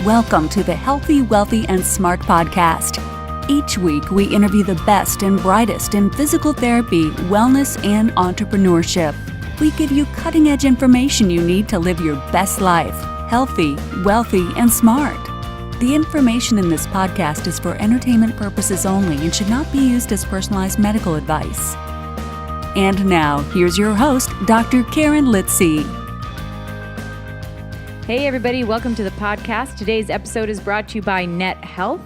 Welcome to the Healthy, Wealthy, and Smart podcast. Each week, we interview the best and brightest in physical therapy, wellness, and entrepreneurship. We give you cutting-edge information you need to live your best life, healthy, wealthy, and smart. The information in this podcast is for entertainment purposes only and should not be used as personalized medical advice. And now, here's your host, Dr. Karen Litzy. Hey everybody, welcome to the podcast. Today's episode is brought to you by Net Health.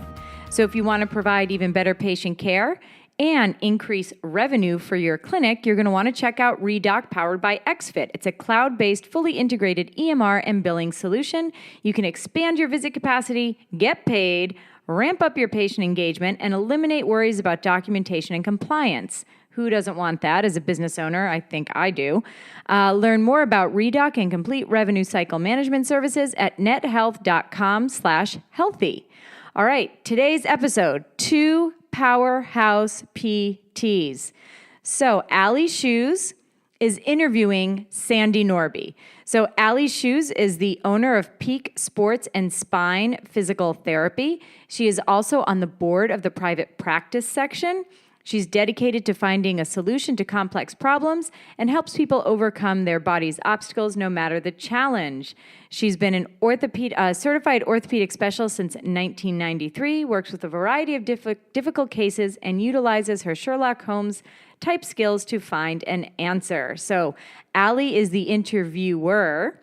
So if you want to provide even better patient care and increase revenue for your clinic, you're going to want to check out Redoc powered by XFit. It's a cloud-based, fully integrated EMR and billing solution. You can expand your visit capacity, get paid, ramp up your patient engagement, and eliminate worries about documentation and compliance. Who doesn't want that as a business owner? I think I do. Learn more about Redoc and complete revenue cycle management services at nethealth.com/healthy. All right, today's episode, 2 powerhouse PTs. So Allie Schoos is interviewing Sandra Norby. So Allie Schoos is the owner of Peak Sports and Spine Physical Therapy. She is also on the board of the private practice section. She's dedicated to finding a solution to complex problems and helps people overcome their body's obstacles no matter the challenge. She's been an certified orthopedic specialist since 1993, works with a variety of difficult cases, and utilizes her Sherlock Holmes type skills to find an answer. So Allie is the interviewer,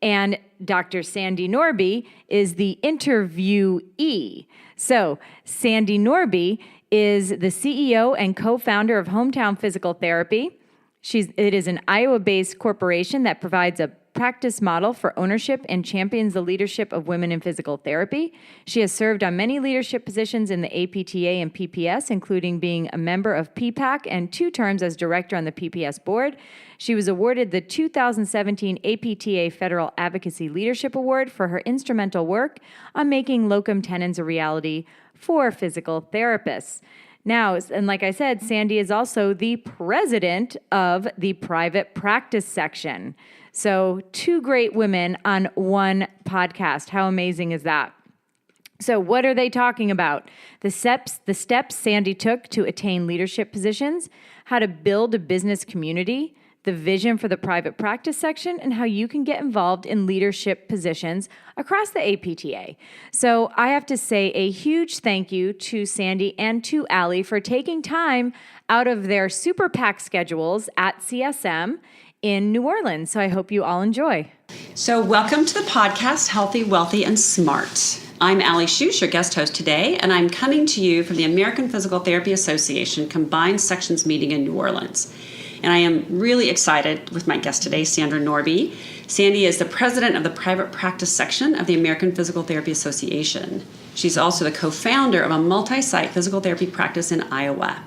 and Dr. Sandra Norby is the interviewee. So Sandra Norby is the CEO and co-founder of Hometown Physical Therapy. It is an Iowa-based corporation that provides a practice model for ownership and champions the leadership of women in physical therapy. She has served on many leadership positions in the APTA and PPS, including being a member of PPAC and 2 terms as director on the PPS board. She was awarded the 2017 APTA Federal Advocacy Leadership Award for her instrumental work on making locum tenens a reality for physical therapists. Now, and like I said, Sandy is also the president of the private practice section. So 2 great women on one podcast. How amazing is that? So what are they talking about? The steps Sandy took to attain leadership positions, how to build a business community, the vision for the private practice section, and how you can get involved in leadership positions across the APTA. So I have to say a huge thank you to Sandy and to Allie for taking time out of their super packed schedules at CSM in New Orleans. So I hope you all enjoy. So welcome to the podcast, Healthy, Wealthy, and Smart. I'm Allie Schoos, your guest host today, and I'm coming to you from the American Physical Therapy Association Combined Sections meeting in New Orleans. And I am really excited with my guest today, Sandra Norby. Sandy is the president of the private practice section of the American Physical Therapy Association. She's also the co-founder of a multi-site physical therapy practice in Iowa.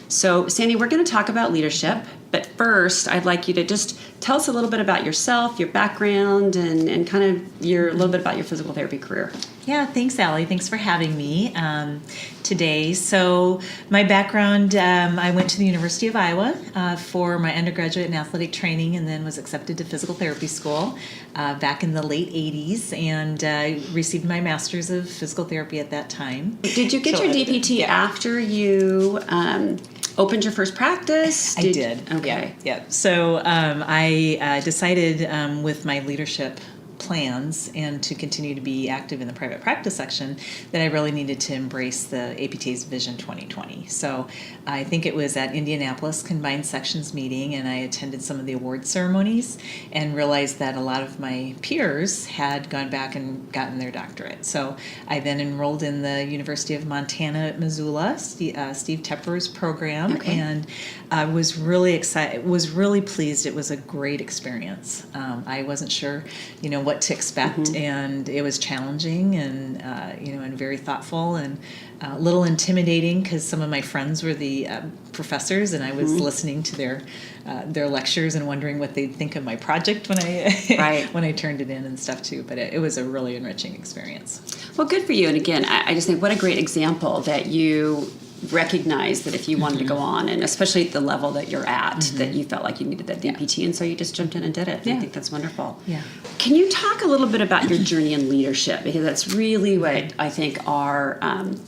So, Sandy, we're going to talk about leadership, but first, I'd like you to just tell us a little bit about yourself, your background, and kind of a little bit about your physical therapy career. Yeah, thanks, Allie. Thanks for having me today. So my background, I went to the University of Iowa for my undergraduate and athletic training, and then was accepted to physical therapy school back in the late 80s, and received my master's of physical therapy at that time. Did you get your DPT after you opened your first practice? I did. Okay. Yeah. So I decided with my leadership plans and to continue to be active in the private practice section that I really needed to embrace the APTA's Vision 2020. So I think it was at Indianapolis Combined Sections meeting, and I attended some of the award ceremonies and realized that a lot of my peers had gone back and gotten their doctorate. So I then enrolled in the University of Montana at Missoula, Steve Tepper's program, and I was really excited, was really pleased. It was a great experience. I wasn't sure, what to expect, and it was challenging and and very thoughtful and a little intimidating because some of my friends were the professors, and I was listening to their lectures and wondering what they'd think of my project when I when I turned it in and stuff too. But it was a really enriching experience. Well, good for you. And again, I just think what a great example that you recognized that if you wanted to go on, and especially at the level that you're at, that you felt like you needed that DPT, and so you just jumped in and did it. I think that's wonderful. Yeah. Can you talk a little bit about your journey in leadership? Because that's really what I think our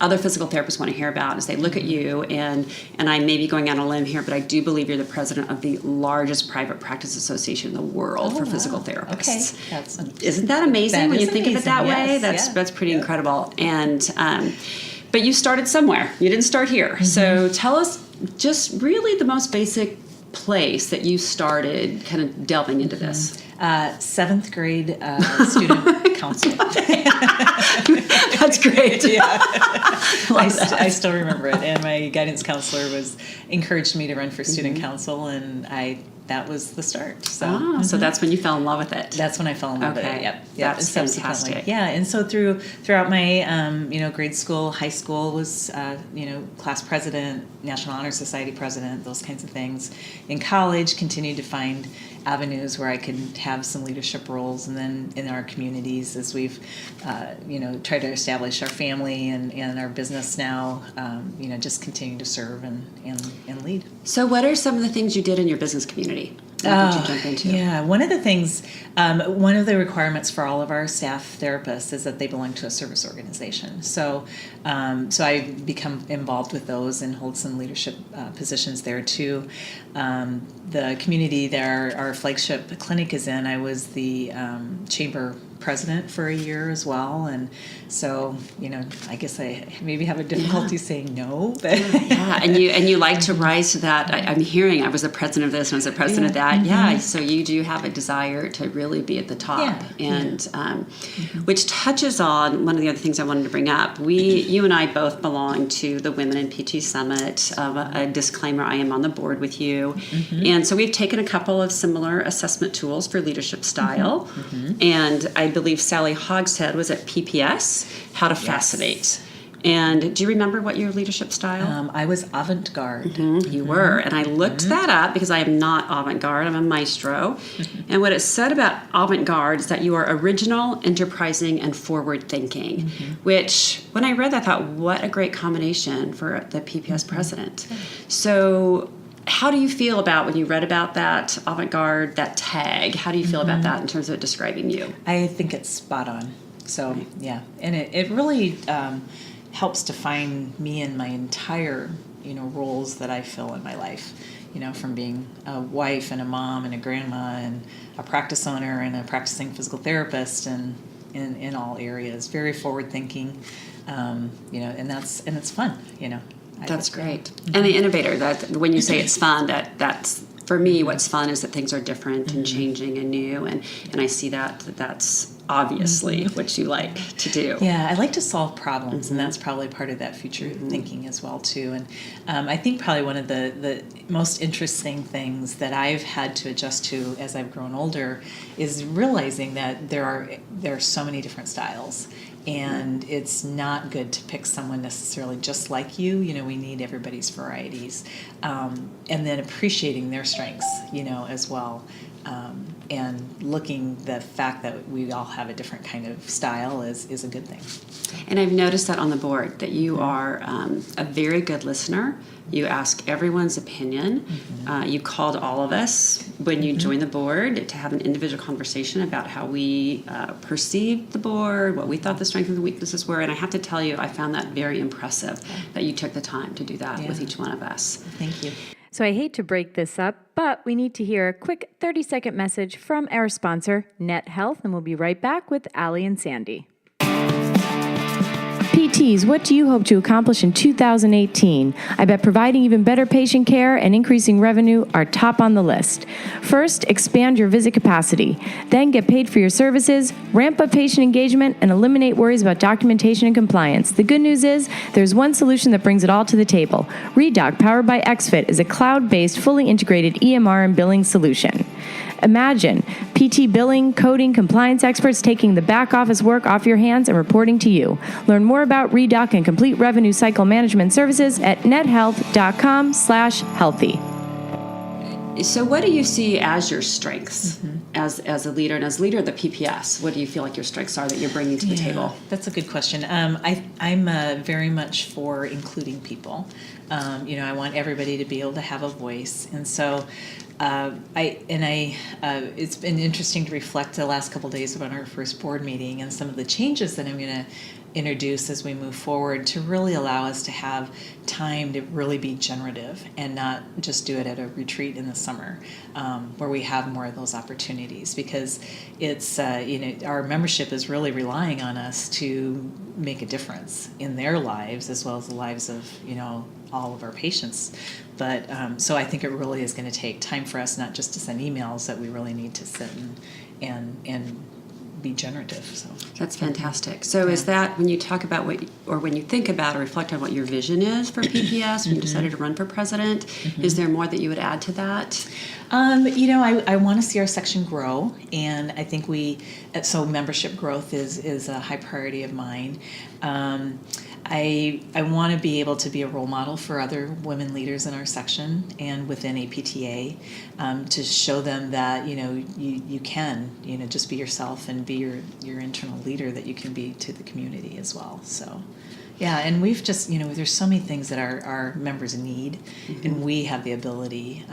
other physical therapists want to hear about as they look at you. And I may be going out on a limb here, but I do believe you're the president of the largest private practice association in the world for physical therapists. Okay. Isn't that amazing when you think of it that way? Yes, That's pretty incredible. And but you started somewhere. You didn't start here. So tell us just really the most basic place that you started kind of delving into this. 7th grade student council. That's great. I still remember it. And my guidance counselor encouraged me to run for student council, and that was the start. So, so that's when you fell in love with it. That's when I fell in love with it. Yep. That's fantastic. Yeah, and so throughout my grade school, high school was class president, National Honor Society president, those kinds of things. In college, continued to find avenues where I could have some leadership roles, and then in our communities as we've tried to establish our family and our business now, just continue to serve and lead. So what are some of the things you did in your business community that you jump into? Yeah, one of the things, one of the requirements for all of our staff therapists is that they belong to a service organization. So I become involved with those and hold some leadership positions there too. The community that our flagship clinic is in, I was the chamber president for a year as well, and so I guess I maybe have a difficulty saying no, but and you like to rise to that. I'm hearing I was the president of this and I was the president of that. So you do have a desire to really be at the top, and which touches on one of the other things I wanted to bring up. You and I both belong to the Women in PT Summit. A disclaimer: I am on the board with you, and so we've taken a couple of similar assessment tools for leadership style, and I believe Sally Hogshead was at PPS, How to Fascinate. And do you remember what your leadership style? I was avant-garde. You were. And I looked that up because I am not avant-garde. I'm a maestro. And what it said about avant-garde is that you are original, enterprising, and forward-thinking, which when I read that, I thought, what a great combination for the PPS president. So how do you feel about when you read about that avant-garde, that tag? How do you feel about that in terms of it describing you? I think it's spot on. So, yeah. And it really helps define me and my entire, roles that I fill in my life. From being a wife and a mom and a grandma and a practice owner and a practicing physical therapist, and in all areas. Very forward-thinking, and it's fun, That's great. And the innovator, that when you say it's fun, that's for me, what's fun is that things are different and changing and new, and I see that's obviously what you like to do. Yeah, I like to solve problems, and that's probably part of that future thinking as well too. And I think probably one of the most interesting things that I've had to adjust to as I've grown older is realizing that there are so many different styles. And it's not good to pick someone necessarily just like you. We need everybody's varieties. And then appreciating their strengths, as well. And looking the fact that we all have a different kind of style is a good thing. And I've noticed that on the board, that you are a very good listener. You ask everyone's opinion. You called all of us when you joined the board to have an individual conversation about how we perceived the board, what we thought the strengths and the weaknesses were. And I have to tell you, I found that very impressive that you took the time to do that with each one of us. Thank you. So I hate to break this up, but we need to hear a quick 30-second message from our sponsor, Net Health, and we'll be right back with Allie and Sandy. PTs, what do you hope to accomplish in 2018? I bet providing even better patient care and increasing revenue are top on the list. First, expand your visit capacity. Then get paid for your services, ramp up patient engagement, and eliminate worries about documentation and compliance. The good news is there's one solution that brings it all to the table. ReDoc, powered by XFit, is a cloud-based, fully integrated EMR and billing solution. Imagine PT billing, coding, compliance experts taking the back office work off your hands and reporting to you. Learn more about ReDoc and complete revenue cycle management services at nethealth.com/healthy. So what do you see as your strengths as a leader, and as leader of the PPS? What do you feel like your strengths are that you're bringing to the table? That's a good question. I'm very much for including people. I want everybody to be able to have a voice, and so it's been interesting to reflect the last couple of days about our first board meeting and some of the changes that I'm going to introduce as we move forward to really allow us to have time to really be generative and not just do it at a retreat in the summer, where we have more of those opportunities, because it's our membership is really relying on us to make a difference in their lives as well as the lives of all of our patients. But so I think it really is going to take time for us not just to send emails, that we really need to sit and be generative. So that's fantastic. So is that when you talk about when you think about or reflect on what your vision is for PPS when you decided to run for president, is there more that you would add to that? I want to see our section grow, and I think so membership growth is a high priority of mine. I want to be able to be a role model for other women leaders in our section and within APTA, to show them that you can just be yourself and be your internal leader that you can be to the community as well. So yeah, and we've just there's so many things that our members need, and we have the ability,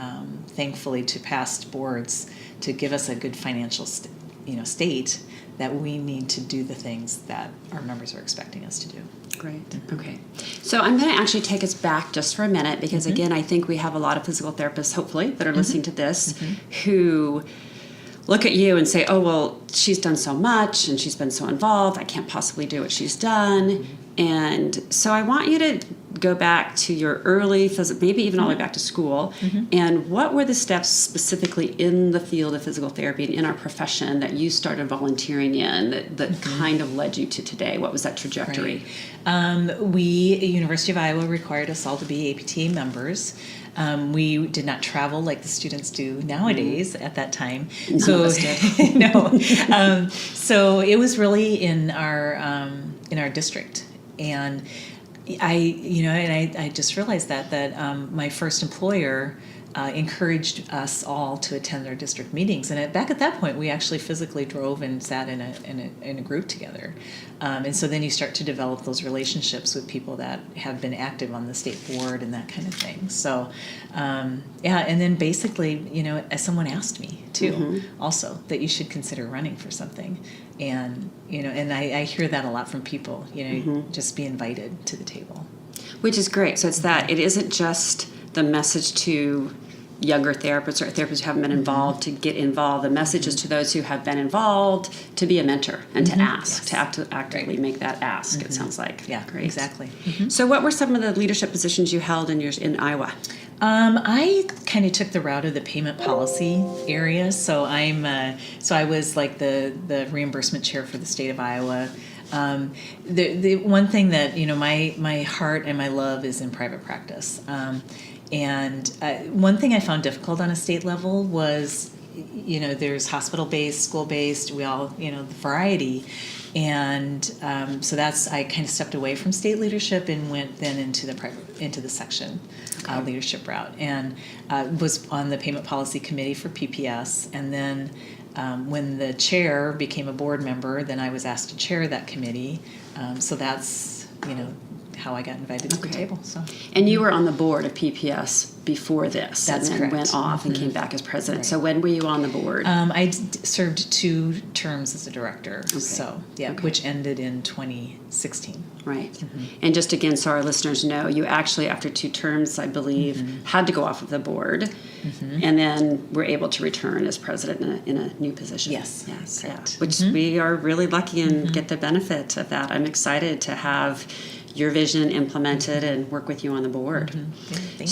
thankfully, to past boards to give us a good financial state that we need to do the things that our members are expecting us to do. Great. Okay. So I'm going to actually take us back just for a minute, because again, I think we have a lot of physical therapists, hopefully, that are listening to this, who look at you and say, oh, well, she's done so much and she's been so involved, I can't possibly do what she's done. And so I want you to go back to your early, maybe even all the way back to school, and what were the steps specifically in the field of physical therapy and in our profession that you started volunteering in that kind of led you to today? What was that trajectory? Right. University of Iowa required us all to be APTA members. We did not travel like the students do nowadays at that time. So no. So it was really in our district, and I just realized that my first employer encouraged us all to attend their district meetings, and back at that point, we actually physically drove and sat in a group together, and so then you start to develop those relationships with people that have been active on the state board and that kind of thing. So, and then basically, as someone asked me too, also that you should consider running for something, and and I hear that a lot from people. Just be invited to the table, which is great. So it's that it isn't just the message to younger therapists or therapists who haven't been involved to get involved. The message is to those who have been involved to be a mentor and to ask, to actively make that ask, it sounds like. Yeah, great. Exactly. So what were some of the leadership positions you held in Iowa? I kind of took the route of the payment policy area. So I was like the reimbursement chair for the state of Iowa. The one thing that my heart and my love is in private practice, and one thing I found difficult on a state level was there's hospital-based, school-based, we all the variety, and so I kind of stepped away from state leadership and went then into the section leadership route, and was on the payment policy committee for PPS, and then when the chair became a board member, then I was asked to chair that committee. So that's, how I got invited to the table. So. And you were on the board of PPS before this. That's and then correct. Went off and came back as president. Right. So when were you on the board? I served 2 terms as a director. Okay. So, which ended in 2016. Right. And just again, so our listeners know, you actually, after 2 terms, I believe, had to go off of the board, and then were able to return as president in a new position. Yes. Yes. Correct. Yeah. Which we are really lucky and get the benefit of that. I'm excited to have your vision implemented and work with you on the board. Thank you.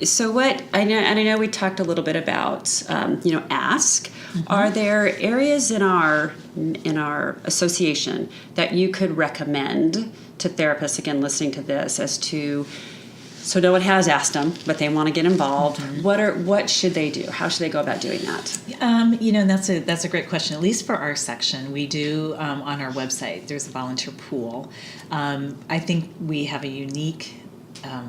So what I know we talked a little bit about ask. Are there areas in our association that you could recommend to therapists, again listening to this, as to, so no one has asked them but they want to get involved, what should they do? How should they go about doing that? That's a great question. At least for our section, we do on our website there's a volunteer pool. I think we have a unique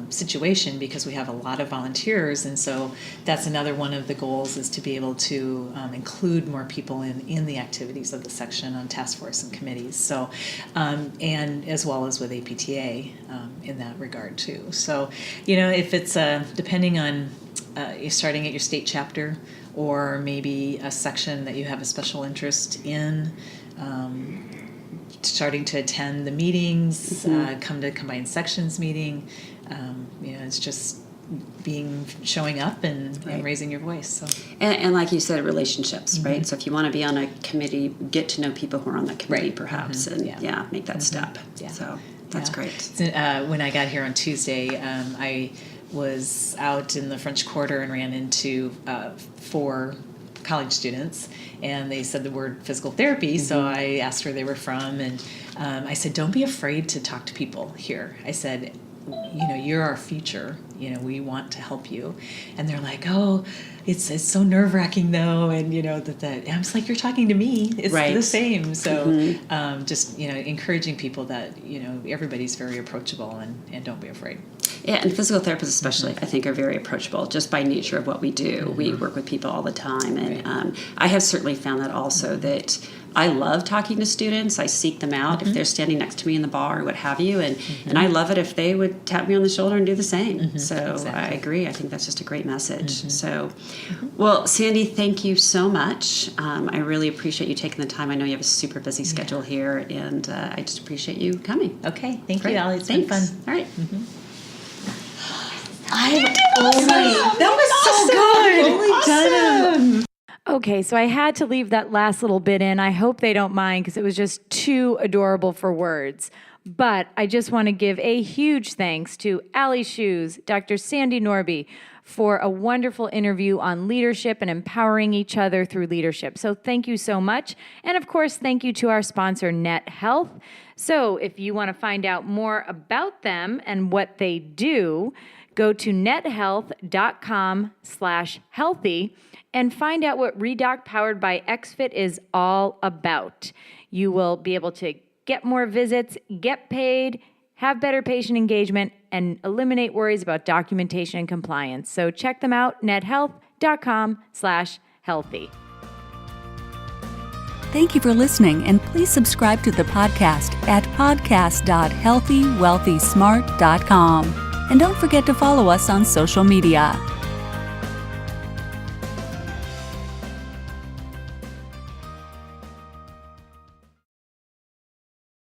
situation because we have a lot of volunteers, and so that's another one of the goals is to be able to include more people in the activities of the section on task force and committees. So, and as well as with APTA in that regard too. So, if it's depending on you're starting at your state chapter or maybe a section that you have a special interest in. Starting to attend the meetings, come to combined sections meeting. It's just showing up and raising your voice. So and like you said, relationships, right? So if you want to be on a committee, get to know people who are on that committee, perhaps, and make that step. Yeah. So that's great. So, when I got here on Tuesday, I was out in the French Quarter and ran into 4 college students, and they said the word physical therapy. So I asked where they were from, and I said, don't be afraid to talk to people here. I said, you're our future. We want to help you. And they're like, oh, it's so nerve-wracking though. And that I was like, you're talking to me. It's the same. So just encouraging people that everybody's very approachable and don't be afraid. Yeah, and physical therapists especially, I think, are very approachable just by nature of what we do. We work with people all the time, and I have certainly found that also that I love talking to students. I seek them out if they're standing next to me in the bar or what have you, and I love it if they would tap me on the shoulder and do the same. So exactly. I agree. I think that's just a great message. So, well, Sandy, thank you so much. I really appreciate you taking the time. I know you have a super busy schedule here, and I just appreciate you coming. Okay, thank you, Allie. It's been fun. All right. That was so good. Okay, so I had to leave that last little bit in. I hope they don't mind because it was just too adorable for words. But I just want to give a huge thanks to Allie Schoos, Dr. Sandy Norby, for a wonderful interview on leadership and empowering each other through leadership. So thank you so much. And of course, thank you to our sponsor, Net Health. So if you want to find out more about them and what they do, go to nethealth.com/healthy and find out what Redoc powered by XFit is all about. You will be able to get more visits, get paid, have better patient engagement, and eliminate worries about documentation and compliance. So check them out, nethealth.com/healthy. Thank you for listening, and please subscribe to the podcast at podcast.healthywealthysmart.com. And don't forget to follow us on social media.